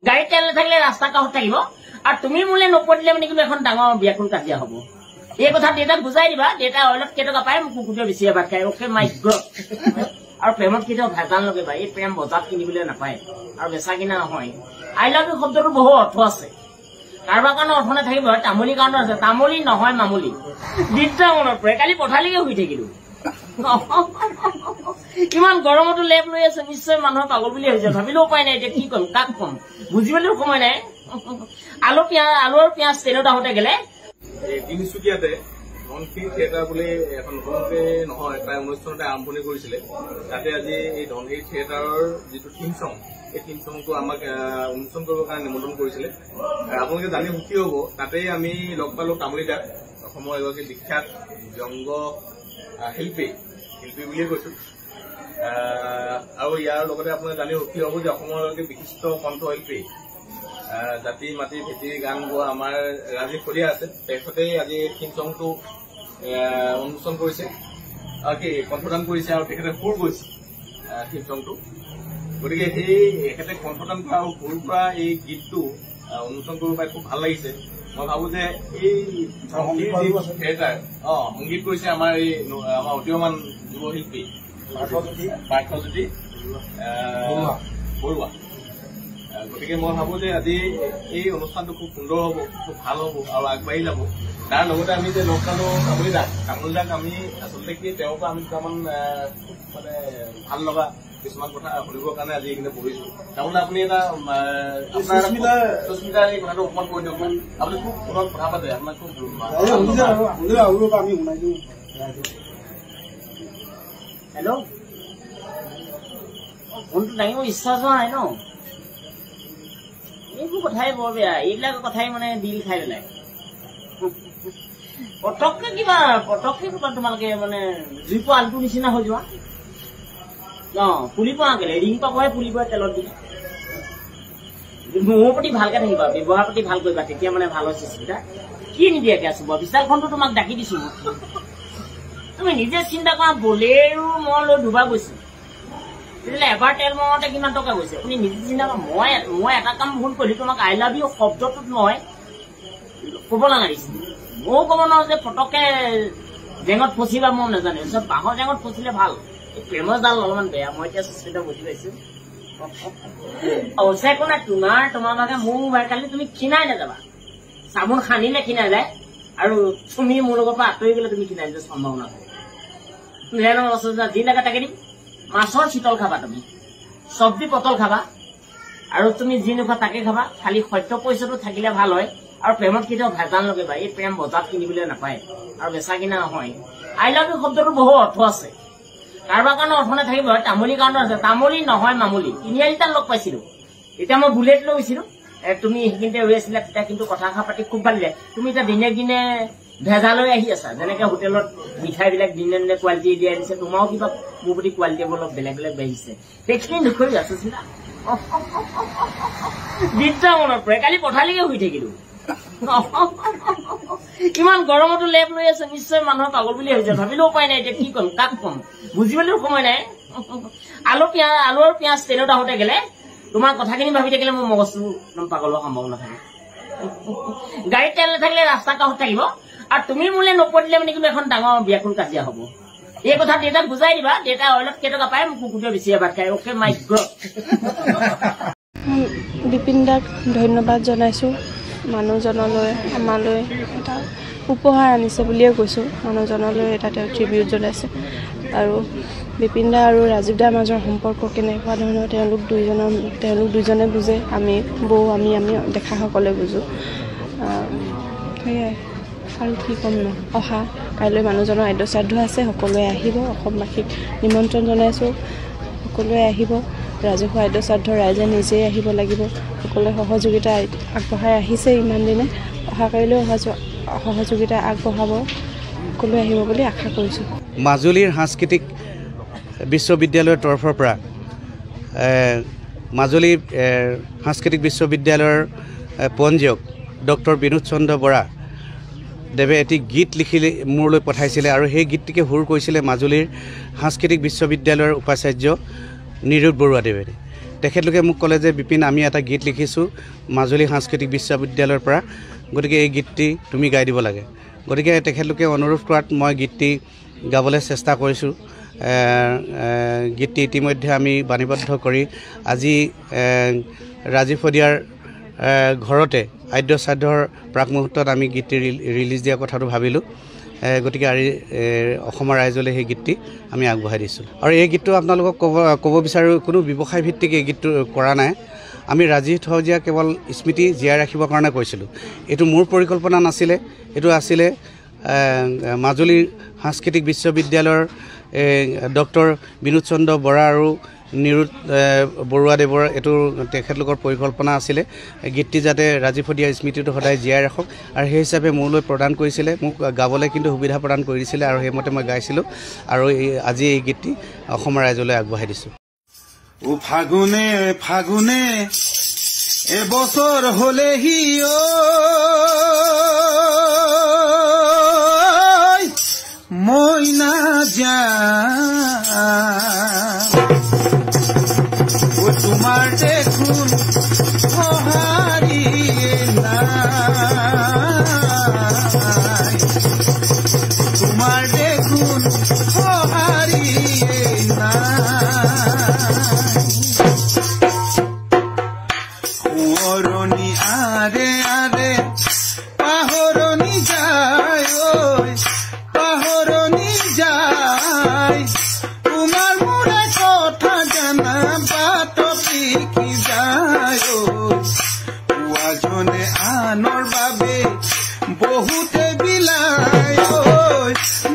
গাড়ী তেল নাথাকিলে ৰাস্তা কাষত থাকিব আৰু তুমি মোলে নপৰিলে মানে কিন্তু এখন ডাঙৰ বিয়াখন কাজিয়া হ'ব এই কথা দেউতাক বুজাই দিবা দেউতা অইলত কেইটকা পায় মোক কুকুৰটোৱে বেছিয়ে ভাত খায় অ'কে মাই গড আৰু প্ৰেমত কেতিয়াও ভেজাল নকৰিবা এই প্ৰেম বজাৰত কিনিবলৈ নাপায় আৰু বেচা কিনা নহয় আই লাভ ইউ শব্দটো বহু অৰ্থ আছে কাৰোবাৰ কাৰণে অৰ্থ নাথাকিব তামুলী কাৰণে আছে তামুলী নহয় মামুলী দিনটা মনত পৰে কালি পথালিকে শুই থাকিলো ইমান গৰমতো লেপ লৈ আছে নিশ্চয় মানুহৰ পাগল বুলি হৈছে ভাবিলেও উপায় নাই এতিয়া কি কম কাক কম বুজিবলৈও সময় নাই আলু আৰু পিঁয়াজ তেলত আহোঁতে গেলে তিনিচুকীয়াতে ধনশিৰি থিয়েটাৰ বুলি এখন নতুনকে নহয় প্ৰায় 19 চনতে আৰম্ভণি কৰিছিলে তাতে আজি এই ধনশিৰি থিয়েটাৰৰ যিটো থিম চং এই থিম চংটো আমাক অনুষ্ঠান কৰিবৰ কাৰণে নিমন্ত্ৰণ কৰিছিলে আপোনালোকে জানি সুখী হ'ব তাতেই আমি লগ পালো তামুলী দাক অসমৰ এগৰাকী বিখ্যাত ব্যংগ শিল্পী বুলিয়ে কৈছো আৰু ইয়াৰ লগতে আপোনালোকে জানি সুখী হ'ব যে অসমৰ এগৰাকী বিশিষ্ট কণ্ঠশিল্পী জাতি মাটি ভেটি গান গোৱা আমাৰ ৰাজীৱ খৰিয়া আছে তেখেতেই আজি থিম চংটো অনুষ্ঠান কৰিছে আৰু কি কণ্ঠদান কৰিছে আৰু তেখেতে সুৰ গৈছে থিম চংটো গতিকে সেই এখেতে কণ্ঠদান কৰা আৰু সুৰ কৰা এই গীতটো অনুষ্ঠান কৰিব পাই খুব ভাল লাগিছে মই ভাবো যে এই থিয়েটাৰ সংগীত কৰিছে আমাৰ উদীয়মান যুৱশিল্পী পাৰ্থজ্যোতি বৰুৱা গতিকে মই ভাবো যে আজি এই অনুষ্ঠানটো খুব সুন্দৰ হ'ব খুব ভাল হ'ব আৰু আগবাঢ়ি যাব তাৰ লগতে আমি যে লগ পালো তামুলী দাক আমি আচলতে কি তেওঁৰ পৰা আমি দুটামান মানে ভাল লগা কিছুমান কথা শুনিবৰ কাৰণে আজি এইখিনি বহিছো তাৰমানে আপুনি এটা সুস্মিতাৰ এই কথাটো অকমান কৈ দিয়ক আপুনি খুব ফোনত কথা পাতে আপোনাক খুব হেল্ল' ফোনটো দাঙিব ইচ্ছা যোৱা নাই ন এইবোৰ কথাই বৰ বেয়া এইবিলাক কথাই মানে দিল খাই পেলাই পটককে কিবা তোমালোকে মানে জুই পোৱা আলুটোৰ নিচিনা হৈ যোৱা পুলি পোৱা কেলে ৰিং পাবহে পুলি পোৱা তেলত দি মোৰ প্ৰতি ভালকে থাকিবা ব্যৱহাৰ প্ৰতি ভাল কৰিবা তেতিয়া মানে ভাল হৈছে চিন্তা কি নিদিয়াকে আছো বাৰু বিশালখনটো তোমাক ডাকি দিছো তুমি নিজে চিন্তা কৰা বলেৰো মই লৈ দুবাৰ গৈছো তেতিয়াহ'লে এবাৰ তেল মৰাওঁতে কিমান টকা গৈছে আপুনি নিজে চিন্তা কৰা মই এটা কাম ভুল কৰিলো তোমাক আই লাভ ইউ শব্দটোত মই ক'ব নালাগিছিল ময়ো ক'ব নোৱাৰো যে পটককে জেঙত ফচিবা মই নাজানো চব বাঁহৰ জেঙত ফচিলে ভাল প্ৰেমৰ জাল অলপমান বেয়া মই এতিয়া সুস্মিতা বুজি পাইছো অৱশ্যে একো নাই তোমাৰ ভাগে মোৰ কালি তুমি খিনাই নাযাবা চাবোন সানিলে খিনাই যায় আৰু তুমি মোৰ লগৰ পৰা আঁতৰি গ'লে তুমি খিনাই যোৱাৰ সম্ভাৱনা থাকে যি লাগে তাকে দিম মাছৰ চিতল খাবা তুমি চব্জি পটল খাবা আৰু তুমি যি নোখোৱা তাকে খাবা খালি সত্য পইচাটো থাকিলে ভাল হয় আৰু প্ৰেমত কেতিয়াও ভেজাল নকৰিবা এই প্ৰেম বজাৰত কিনিবলৈ নাপায় আৰু বেচা কিনা নহয় আই লাভ ইউ শব্দটো বহু অৰ্থ আছে কাৰোবাৰ কাৰণে অৰ্থ নাথাকিব তামুলী কাৰণে আছে তামুলী নহয় মামুলী তিনিআলিতাত লগ পাইছিলো এতিয়া মই বুলেট লৈ গৈছিলো তুমি সেইখিনিতে ৰৈ আছিলা তেতিয়া কিন্তু কথা পাতি খুব ভাল লাগে তুমি এতিয়া দিনে দিনে ভেজালৈ আহি আছা যেনেকে হোটেলত মিঠাইবিলাক দিনে দিনে কোৱালিটি দিয়া দিছে তোমাৰো কিবা মোৰ প্ৰতি কোৱালিটি অলপ বেলেগ বাঢ়িছে সেইখিনি নকৰি আছো চিন্তা দিনটা মনত পৰে কালি পথালিকে শুই থাকিলো ইমান গৰমতো লেপ লৈ আছে নিশ্চয় মানুহৰ পাগল বুলি হৈছে ভাবিলেও উপায় নাই এতিয়া কি কম কাক কম বুজিবলৈও সময় নাই আলু আৰু পিঁয়াজ তেলত আহোঁতে গেলে তোমাৰ কথাখিনি ভাবি থাকিলে মোৰ মগজটো একদম পাগল হোৱাৰ সম্ভাৱনা থাকে গাড়ী তেল নাথাকিলে ৰাস্তা কাষত থাকিব আৰু তুমি মোলে নপৰিলে মানে কিন্তু এখন ডাঙৰ বিয়াখন কাজিয়া হ'ব এই কথা দেউতাক বুজাই দিবা দেউতা অইলত কেইটকা পায় মোক কুকুৰটোৱে বেছিয়ে ভাত খায় অ'কে মাই গড বিপিন দাক ধন্যবাদ জনাইছোঁ মানুহজনলৈ আমালৈ এটা উপহাৰ আনিছে বুলিয়ে কৈছোঁ মানুহজনলৈ এটা তেওঁ ট্ৰিবিউট জনাইছে আৰু বিপিন দা আৰু ৰাজীৱ দাৰ মাজৰ সম্পৰ্ক কেনেকুৱা ধৰণৰ তেওঁলোক দুজনে বুজে আমি দেখাসকলে বুজোঁ সেয়াই আৰু কি ক'ম ন অহা কাইলৈ মানুহজনৰ আদ্য শ্ৰাদ্ধ আছে সকলোৱে আহিব অসমবাসীক নিমন্ত্ৰণ জনাইছোঁ সকলোৱে আহিব ৰাজহুৱা আদ্য শ্ৰাদ্ধ ৰাইজে নিজেই আহিব লাগিব সকলোৱে সহযোগিতা আগবঢ়াই আহিছে ইমান দিনে অহা কাইলৈ সহযোগিতা আগবঢ়াব সকলোৱে আহিব বুলি আশা কৰিছোঁ মাজুলীৰ সাংস্কৃতিক বিশ্ববিদ্যালয়ৰ তৰফৰ পৰা মাজুলী সাংস্কৃতিক বিশ্ববিদ্যালয়ৰ পঞ্জীয়ক ডক্টৰ বিনোদ চন্দ্ৰ বৰা দেৱে এটি গীত লিখি মোৰলৈ পঠাইছিলে আৰু সেই গীতটিকে সুৰ কৰিছিলে মাজুলীৰ সাংস্কৃতিক বিশ্ববিদ্যালয়ৰ উপাচাৰ্য নিৰুদ বৰুৱাদেৱে তেখেতলোকে মোক ক'লে যে বিপিন আমি এটা গীত লিখিছোঁ মাজুলী সাংস্কৃতিক বিশ্ববিদ্যালয়ৰ পৰা, গতিকে এই গীতটি তুমি গাই দিব লাগে। গতিকে তেখেতলোকে অনুৰোধ কৰাত মই গীতটি গাবলৈ চেষ্টা কৰিছোঁ। গীতটি ইতিমধ্যে আমি বাণীবদ্ধ কৰি আজি ৰাজীৱ শদিয়াৰ ঘৰতে আদ্য শ্ৰাদ্ধৰ প্ৰাক মুহূৰ্তত আমি গীতটি ৰিলিজ দিয়া কথাটো ভাবিলোঁ। গতিকে আজি অসমৰ ৰাইজলৈ সেই গীতটি আমি আগবঢ়াই দিছোঁ। আৰু এই গীতটো আপোনালোকক ক'ব বিচাৰোঁ, কোনো ব্যৱসায় ভিত্তিক এই গীতটো কৰা নাই। আমি ৰাজীৱ শদিয়া কেৱল স্মৃতি জীয়াই ৰাখিবৰ কাৰণে কৈছিলোঁ। এইটো মোৰ পৰিকল্পনা নাছিলে, এইটো আছিলে মাজুলী সাংস্কৃতিক বিশ্ববিদ্যালয়ৰ ডক্টৰ বিনোদ চন্দ্ৰ বৰা আৰু নিৰুদ বৰুৱাদেৱৰ এইটো তেখেতলোকৰ পৰিকল্পনা আছিলে গীতটি যাতে ৰাজীৱ শদিয়াৰ স্মৃতিটো সদায় জীয়াই ৰাখক, আৰু সেই হিচাপে মোলৈ প্ৰদান কৰিছিলে। মোক গাবলৈ কিন্তু সুবিধা প্ৰদান কৰি দিছিলে আৰু সেইমতে মই গাইছিলোঁ আৰু আজি এই গীতটি অসমৰ ৰাইজলৈ আগবঢ়াই দিছোঁ। ফাগুনে ফাগুনে এবছৰ হলেহি মই নাযাওঁ, তোমাৰ দেখোন সঁহাৰি নাই, তোমাৰ দেখোন সঁহাৰি নাই, সোঁৱৰণি আৰে আৰে পাহৰণি যায়, পাহৰণি যায়, তোমাৰ মোৰে কথা জানা বাট শিকি যায়, পোৱাজনে আনৰ বাবে বহুতে বিলাই,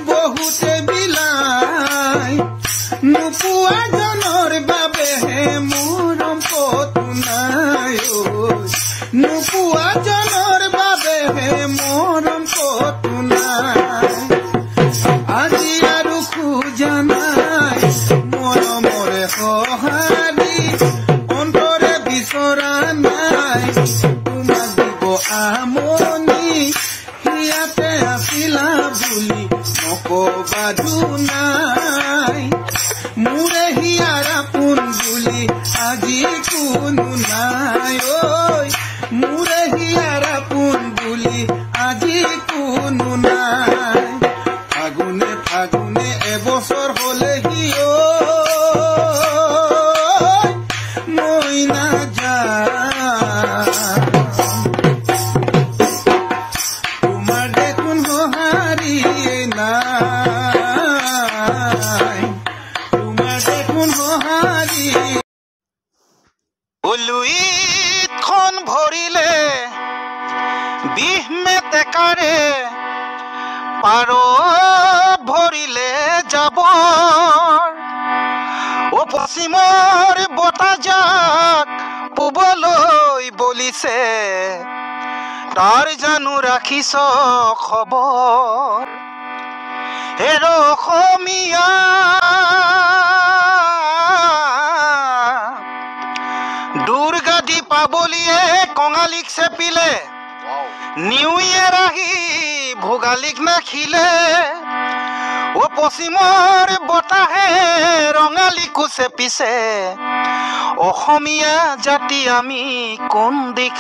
বহুতে বিলাই, নোপোৱাজনৰ বাবেহে মৰম কতো নাই, নোপোৱাজনৰ বাবেহে মৰম কতো নাই, আজি আৰু খোজা নাই মৰমৰে সঁহাৰি, অন্তৰে বিচৰা নাই তোমাক দিব আমনি, হিয়াতে আছিলা বুলি নকবা নাই, মোৰে হিয়াৰ আপোন বুলি আজি কোনো নাই, মোৰে হিয়াৰ আপোন বুলি আজি কোনো নাই, ফাগুনে ফাগুনে এবছৰ হলেহি মই নাযাওঁ, তোমাৰ দেখোন সঁহাৰি নাই, তোমাৰ দেখোন সঁহাৰি। লুইতখন ভৰিলে বিহ মেটেকাৰে, পাৰত ভৰিলে যাবৰ, পশ্চিমৰ বতাহজাক পূবলৈ বলিছে, তাৰ জানো ৰাখিছ খবৰ, হেৰ অসমীয়া দুৰ্গাদি পাবলিয়ে কঙালীক চেপিলে, নিউ ইয়েৰ আহি ভোগালীক নাখিলে, পশ্চিমৰ বতাহে ৰঙালীকো চেপিছে, অসমীয়া জাতি আমি কোন দিশে